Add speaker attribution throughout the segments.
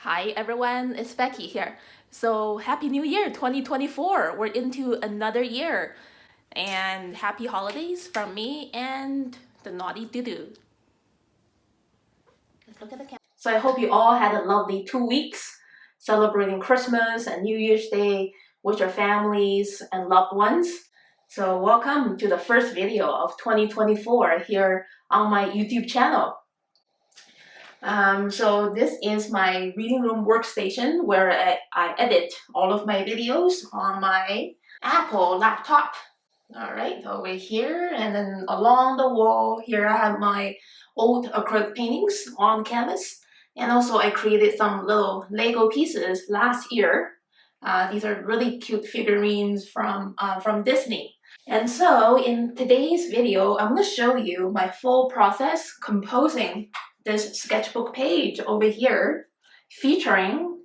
Speaker 1: Hi everyone, it's Becky here. So happy New Year 2024. We're into another year. And happy holidays from me and the naughty doo-doo. Let's look at the camera. So I hope you all had a lovely 2 weeks celebrating Christmas and New Year's Day with your families and loved ones. So welcome to the first video of 2024 here on my YouTube channel. So this is my reading room workstation where I edit all of my videos on my Apple laptop. All right, over here, and then along the wall here I have my old acrylic paintings on canvas. And also I created some little Lego pieces last year. These are really cute figurines from Disney. And so in today's video, I'm going to show you my full process composing this sketchbook page over here, featuring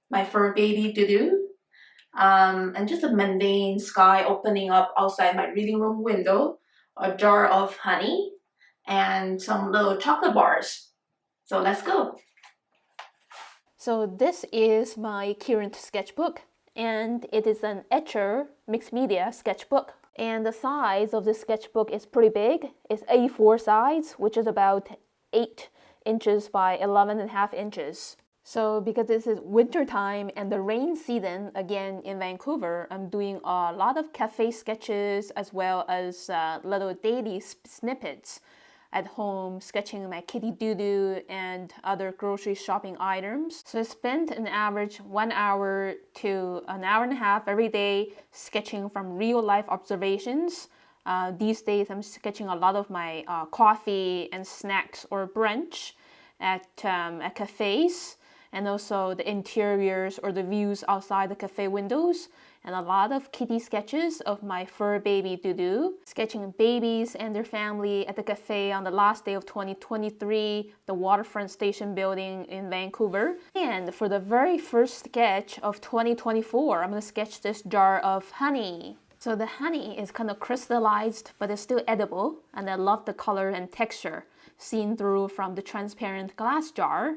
Speaker 1: my fur baby Dudu, and just a mundane sky opening up outside my reading room window, a jar of honey, and some little chocolate bars. So let's go. So this is my Current Sketchbook, and it is an Etchr mixed media sketchbook. And the size of this sketchbook is pretty big. It's A4 size, which is about 8 inches by 11.5 inches. So because this is winter time and the rain season again in Vancouver, I'm doing a lot of cafe sketches as well as little daily snippets at home, sketching my kitty doo-doo and other grocery shopping items. So I spent an average 1 hour to an hour and a half every day sketching from real life observations. These days I'm sketching a lot of my coffee and snacks or brunch at cafes, and also the interiors or the views outside the cafe windows, and a lot of kitty sketches of my fur baby Dudu, sketching babies and their family at the cafe on the last day of 2023, the waterfront station building in Vancouver. And for the very first sketch of 2024, I'm going to sketch this jar of honey. So the honey is kind of crystallized, but it's still edible, and I love the color and texture seen through from the transparent glass jar.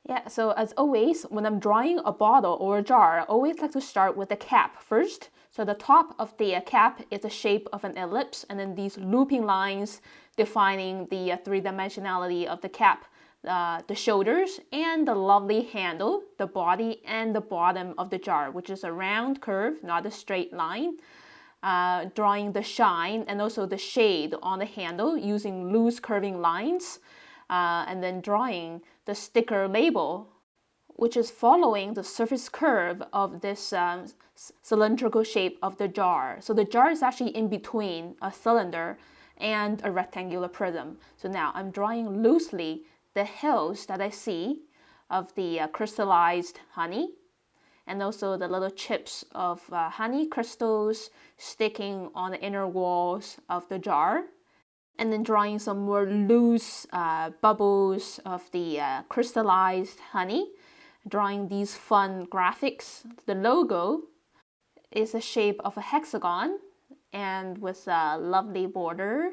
Speaker 1: Yeah, so as always, when I'm drawing a bottle or a jar, I always like to start with the cap first. So the top of the cap is the shape of an ellipse, and then these looping lines defining the three-dimensionality of the cap, the shoulders, and the lovely handle, the body, and the bottom of the jar, which is a round curve, not a straight line. Drawing the shine and also the shade on the handle using loose curving lines. And then drawing the sticker label, which is following the surface curve of this cylindrical shape of the jar. So the jar is actually in between a cylinder and a rectangular prism. So now I'm drawing loosely the hills that I see of the crystallized honey, and also the little chips of honey crystals sticking on the inner walls of the jar. And then drawing some more loose bubbles of the crystallized honey, drawing these fun graphics. The logo is the shape of a hexagon and with a lovely border,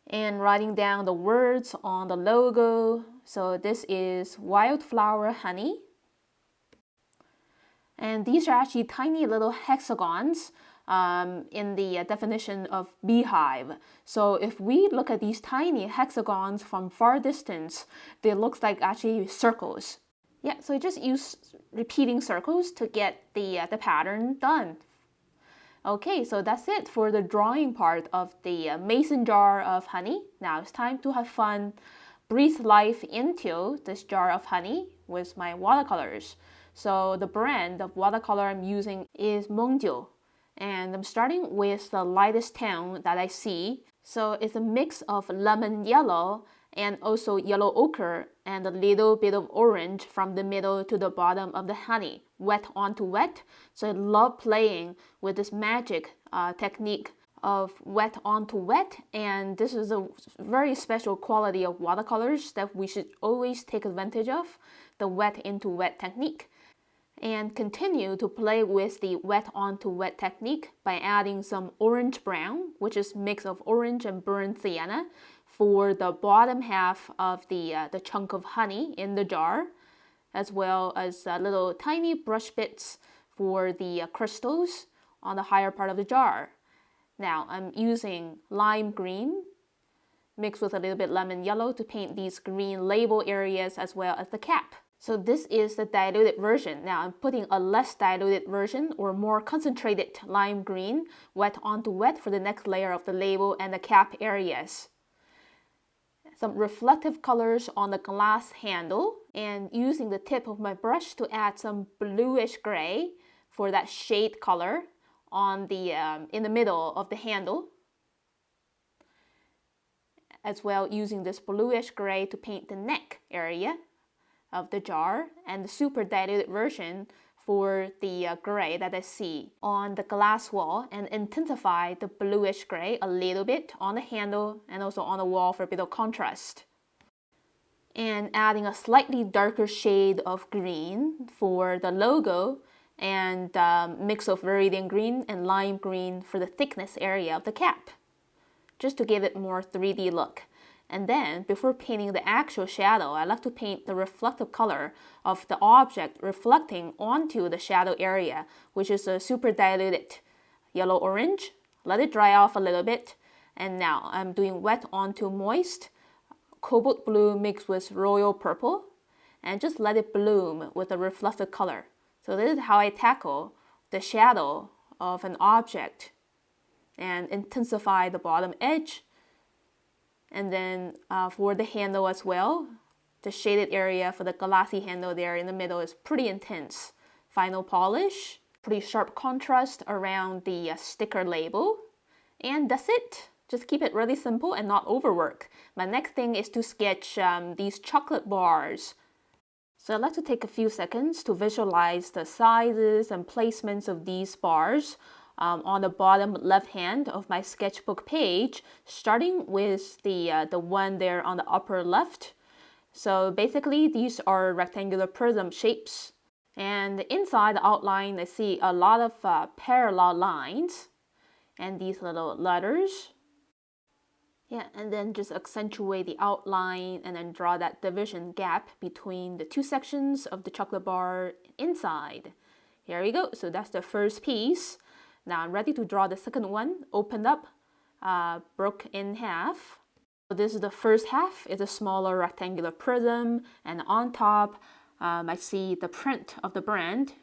Speaker 1: and writing down the words on the logo. So this is wildflower honey, and these are actually tiny little hexagons in the definition of beehive. So if we look at these tiny hexagons from far distance, they look like actually circles. Yeah, so just use repeating circles to get the pattern done. Okay, so that's it for the drawing part of the mason jar of honey. Now it's time to have fun, breathe life into this jar of honey with my watercolors. So the brand of watercolor I'm using is Mungyo. And I'm starting with the lightest tone that I see. So it's a mix of lemon yellow and also yellow ochre and a little bit of orange from the middle to the bottom of the honey, wet onto wet. So I love playing with this magic technique of wet onto wet, and this is a very special quality of watercolors that we should always take advantage of, the wet into wet technique. And continue to play with the wet onto wet technique by adding some orange brown, which is a mix of orange and burnt sienna, for the bottom half of the chunk of honey in the jar.
Speaker 2: as well as little tiny brush bits for the crystals on the higher part of the jar. Now I'm using lime green mixed with a little bit lemon yellow to paint these green label areas as well as the cap. So this is the diluted version. Now I'm putting a less diluted version or more concentrated lime green wet onto wet for the next layer of the label and the cap areas. Some reflective colors on the glass handle and using the tip of my brush to add some bluish gray for that shade color on the in the middle of the handle, as well using this bluish gray to paint the neck area of the jar, and the super diluted version for the gray that I see on the glass wall, and intensify the bluish gray a little bit on the handle and also on the wall for a bit of contrast. And adding a slightly darker shade of green for the logo, and mix of viridian green and lime green for the thickness area of the cap, just to give it more 3D look. And then, before painting the actual shadow, I like to paint the reflective color of the object reflecting onto the shadow area, which is a super diluted yellow-orange. Let it dry off a little bit. And now I'm doing wet onto moist, cobalt blue mixed with royal purple, and just let it bloom with a reflective color. So this is how I tackle the shadow of an object and intensify the bottom edge. And then for the handle as well, the shaded area for the glassy handle there in the middle is pretty intense. Final polish, pretty sharp contrast around the sticker label. And that's it. Just keep it really simple and not overwork. My next thing is to sketch these chocolate bars. So I'd like to take a few seconds to visualize the sizes and placements of these bars on the bottom left hand of my sketchbook page, starting with the one there on the upper left. So basically these are rectangular prism shapes, and inside the outline I see a lot of parallel lines and these little letters. Yeah, and then just accentuate the outline and then draw that division gap between the two sections of the chocolate bar inside. Here we go. So that's the first piece. Now I'm ready to draw the second one, opened up, broke in half. So this is the first half. It's a smaller rectangular prism, and on top I see the print of the brand.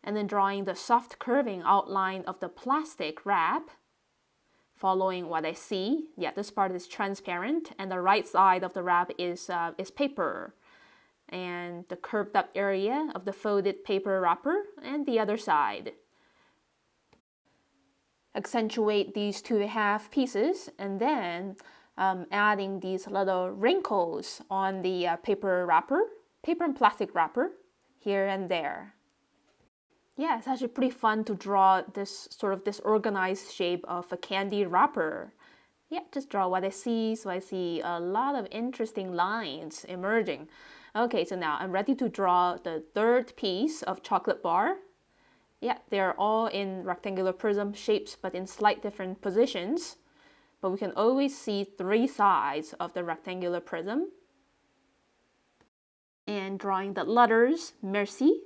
Speaker 2: And then drawing the soft curving outline of the plastic wrap. Following what I see, yeah, this part is transparent, and the right side of the wrap is paper, and the curved up area of the folded paper wrapper, and the other side. Accentuate these two half pieces, and then adding these little wrinkles on the paper and plastic wrapper, here and there. Yeah, it's actually pretty fun to draw this sort of disorganized shape of a candy wrapper. Yeah, just draw what I see. So I see a lot of interesting lines emerging. Okay, so now I'm ready to draw the third piece of chocolate bar. Yeah, they're all in rectangular prism shapes, but in slight different positions. But we can always see three sides of the rectangular prism. And drawing the letters, merci.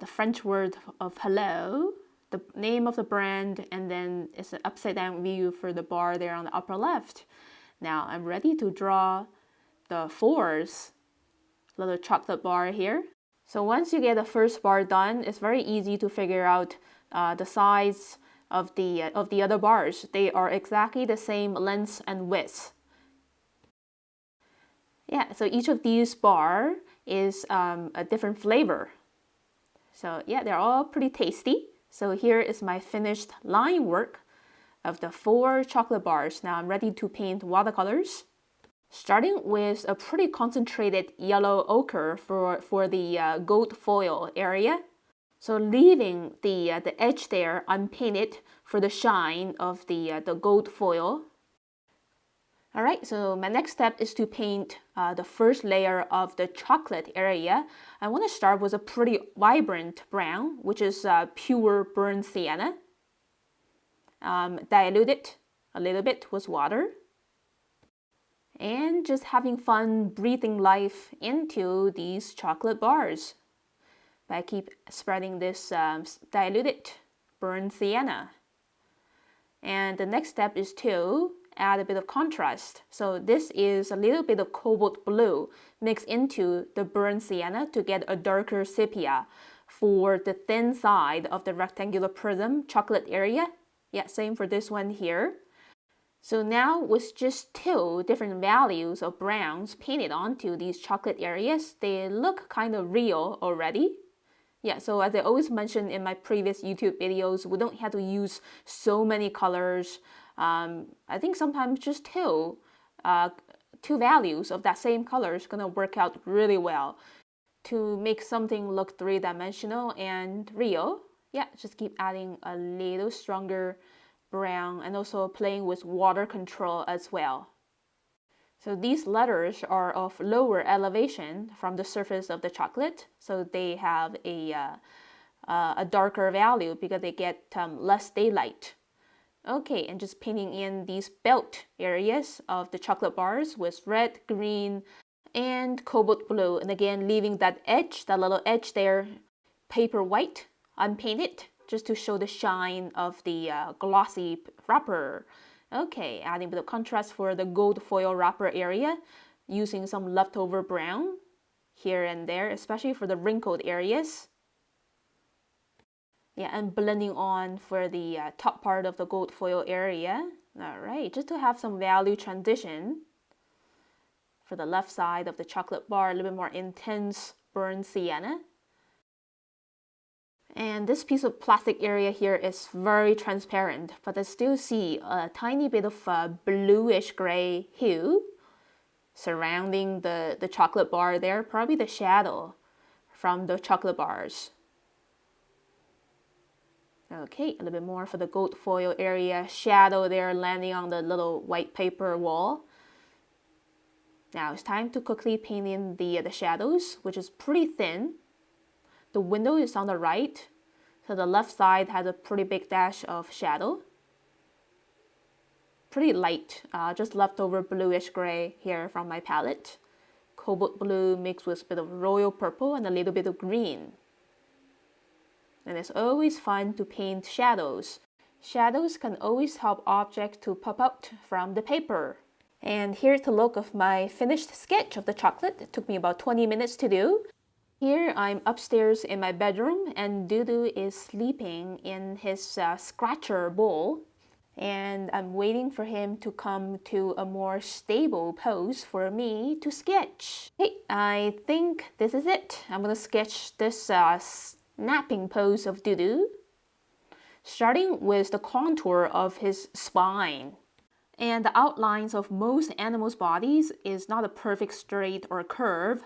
Speaker 2: The French word of hello, the name of the brand, and then it's an upside down view for the bar there on the upper left. Now I'm ready to draw the fourth little chocolate bar here. So once you get the first bar done, it's very easy to figure out the size of the other bars. They are exactly the same length and width. Yeah, so each of these bar is a different flavor. So yeah, they're all pretty tasty. So here is my finished line work of the 4 chocolate bars. Now I'm ready to paint watercolors. Starting with a pretty concentrated yellow ochre for the gold foil area. So leaving the edge there unpainted for the shine of the gold foil. Alright, so my next step is to paint the first layer of the chocolate area. I want to start with a pretty vibrant brown, which is pure burnt sienna. Dilute it a little bit with water. and just having fun breathing life into these chocolate bars. I keep spreading this diluted burnt sienna. And the next step is to add a bit of contrast. So this is a little bit of cobalt blue mixed into the burnt sienna to get a darker sepia for the thin side of the rectangular prism chocolate area. Yeah, same for this one here. So now with just 2 different values of browns painted onto these chocolate areas, they look kind of real already. Yeah, so as I always mentioned in my previous YouTube videos, we don't have to use so many colors. I think sometimes just two values of that same color is gonna work out really well to make something look 3-dimensional and real. Yeah, just keep adding a little stronger brown and also playing with water control as well. So these letters are of lower elevation from the surface of the chocolate, so they have a darker value because they get less daylight. Okay, and just painting in these belt areas of the chocolate bars with red, green, and cobalt blue, and again leaving that edge, that little edge there, paper white, unpainted, just to show the shine of the glossy wrapper. Okay, adding a bit of contrast for the gold foil wrapper area, using some leftover brown here and there, especially for the wrinkled areas. Yeah, and blending on for the top part of the gold foil area. All right, just to have some value transition. For the left side of the chocolate bar, a little bit more intense burnt sienna. And this piece of plastic area here is very transparent, but I still see a tiny bit of bluish gray hue surrounding the chocolate bar there, probably the shadow from the chocolate bars. Okay, a little bit more for the gold foil area, shadow there landing on the little white paper wall. Now it's time to quickly paint in the shadows, which is pretty thin. The window is on the right, so the left side has a pretty big dash of shadow. Pretty light, just leftover bluish gray here from my palette. Cobalt blue mixed with a bit of royal purple and a little bit of green. And it's always fun to paint shadows. Shadows can always help objects to pop out from the paper. And here's the look of my finished sketch of the chocolate. It took me about 20 minutes to do. Here I'm upstairs in my bedroom and Dudu is sleeping in his scratcher bowl. And I'm waiting for him to come to a more stable pose for me to sketch. Hey, I think this is it. I'm gonna sketch this napping pose of Dudu, starting with the contour of his spine. And the outlines of most animals' bodies is not a perfect straight or curve.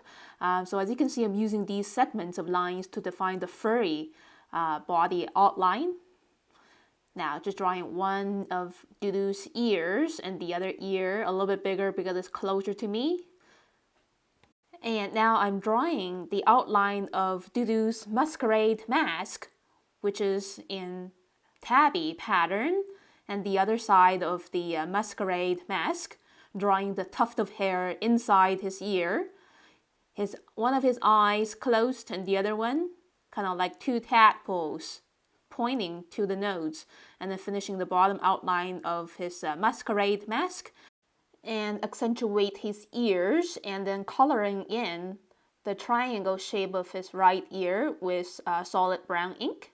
Speaker 2: So as you can see, I'm using these segments of lines to define the furry body outline. Now, just drawing one of Dudu's ears and the other ear a little bit bigger because it's closer to me. And now I'm drawing the outline of Dudu's masquerade mask, which is in tabby pattern, and the other side of the masquerade mask, drawing the tuft of hair inside his ear. One of his eyes closed and the other one kind of like 2 tadpoles pointing to the nose, and then finishing the bottom outline of his masquerade mask and accentuate his ears, and then coloring in the triangle shape of his right ear with solid brown ink,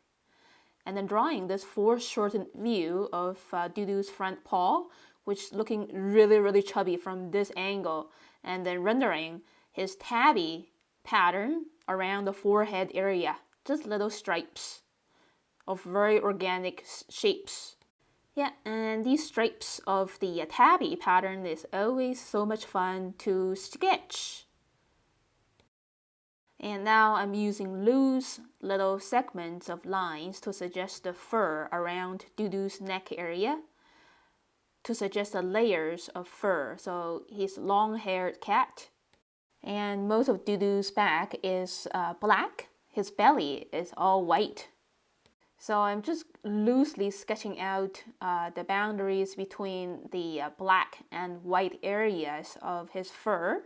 Speaker 2: and then drawing this foreshortened view of Dudu's front paw, which is looking really chubby from this angle, and then rendering his tabby pattern around the forehead area, just little stripes of very organic shapes. Yeah, and these stripes of the tabby pattern is always so much fun to sketch. And now I'm using loose little segments of lines to suggest the fur around Dudu's neck area, to suggest the layers of fur. So he's long-haired cat, and most of Dudu's back is black. His belly is all white. So I'm just loosely sketching out the boundaries between the black and white areas of his fur.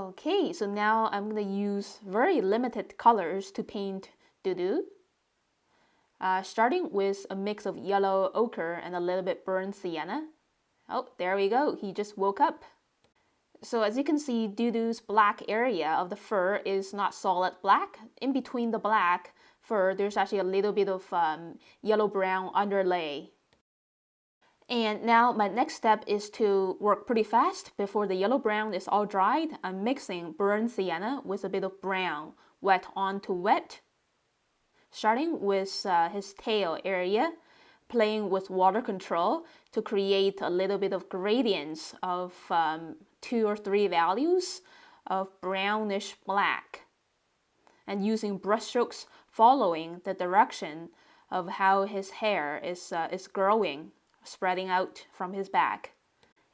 Speaker 2: Okay, so now I'm going to use very limited colors to paint Dudu. Starting with a mix of yellow ochre and a little bit burnt sienna. Oh, there we go, he just woke up. So as you can see, Dudu's black area of the fur is not solid black. In between the black fur, there's actually a little bit of yellow-brown underlay. And now my next step is to work pretty fast. Before the yellow-brown is all dried, I'm mixing burnt sienna with a bit of brown, wet on to wet. Starting with his tail area, playing with water control to create a little bit of gradients of 2 or 3 values of brownish black, and using brushstrokes following the direction of how his hair is growing, spreading out from his back.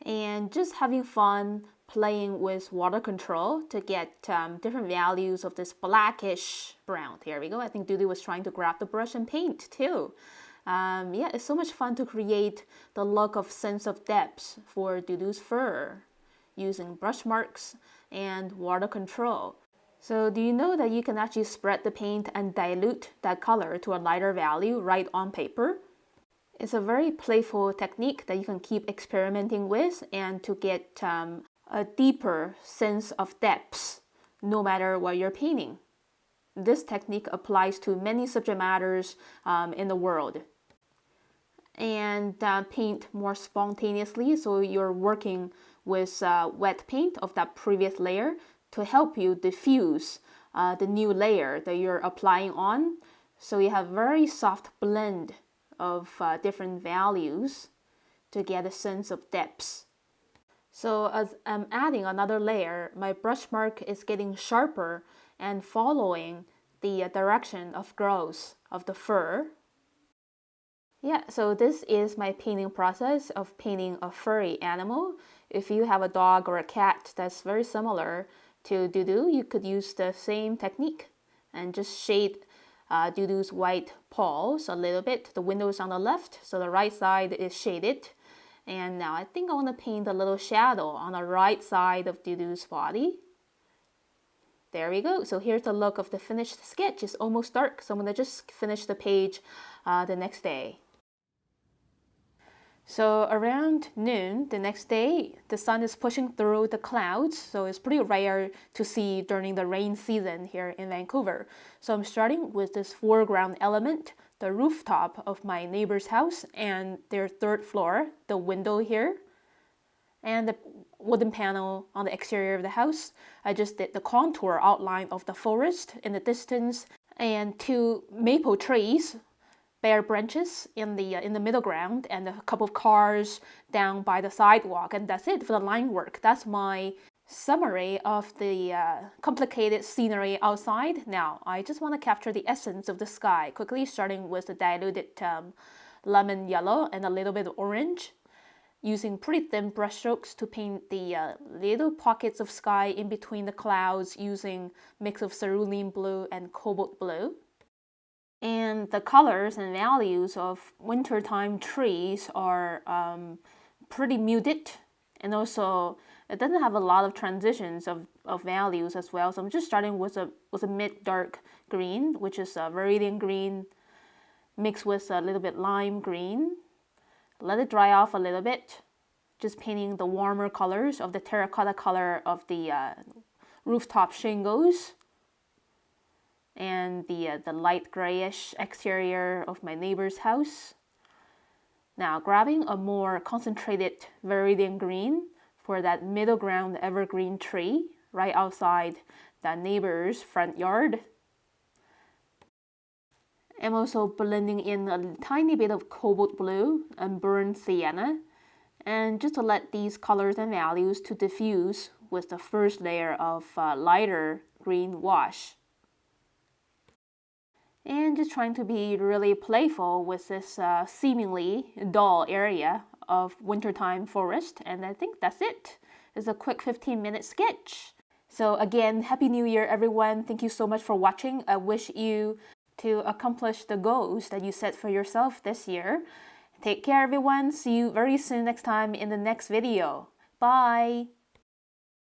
Speaker 2: And just having fun playing with water control to get different values of this blackish brown. Here we go. I think Dudu was trying to grab the brush and paint too. Yeah, it's so much fun to create the look of sense of depth for Dudu's fur using brush marks and water control. So do you know that you can actually spread the paint and dilute that color to a lighter value right on paper? It's a very playful technique that you can keep experimenting with and to get a deeper sense of depth no matter what you're painting. This technique applies to many subject matters in the world. And paint more spontaneously, so you're working with wet paint of that previous layer to help you diffuse the new layer that you're applying on. So you have very soft blend of different values to get a sense of depth. So as I'm adding another layer, my brush mark is getting sharper and following the direction of growth of the fur. Yeah, so this is my painting process of painting a furry animal. If you have a dog or a cat that's very similar to Dudu, you could use the same technique and just shade Dudu's white paws a little bit. The window is on the left, so the right side is shaded. And now I think I want to paint a little shadow on the right side of Dudu's body. There we go. So here's the look of the finished sketch. It's almost dark, so I'm going to just finish the page the next day. So around noon the next day, the sun is pushing through the clouds, so it's pretty rare to see during the rain season here in Vancouver. So I'm starting with this foreground element, the rooftop of my neighbor's house and their 3rd floor, the window here, and the wooden panel on the exterior of the house. I just did the contour outline of the forest in the distance and 2 maple trees, bare branches in the middle ground, and a couple of cars down by the sidewalk, and that's it for the line work. That's my summary of the complicated scenery outside. Now I just want to capture the essence of the sky quickly, starting with the diluted lemon yellow and a little bit of orange, using pretty thin brush strokes to paint the little pockets of sky in between the clouds using mix of cerulean blue and cobalt blue. And the colors and values of wintertime trees are pretty muted, and also it doesn't have a lot of transitions of values as well. So I'm just starting with a mid-dark green, which is a viridian green mixed with a little bit lime green. Let it dry off a little bit, just painting the warmer colors of the terracotta color of the rooftop shingles, and the light grayish exterior of my neighbor's house. Now grabbing a more concentrated viridian green for that middle ground evergreen tree right outside the neighbor's front yard. I'm also blending in a tiny bit of cobalt blue and burnt sienna, and just to let these colors and values to diffuse with the first layer of lighter green wash. And just trying to be really playful with this seemingly dull area of wintertime forest. And I think that's it. It's a quick 15-minute sketch. So again, Happy New Year, everyone. Thank you so much for watching. I wish you to accomplish the goals that you set for yourself this year. Take care, everyone. See you very soon next time in the next video. Bye!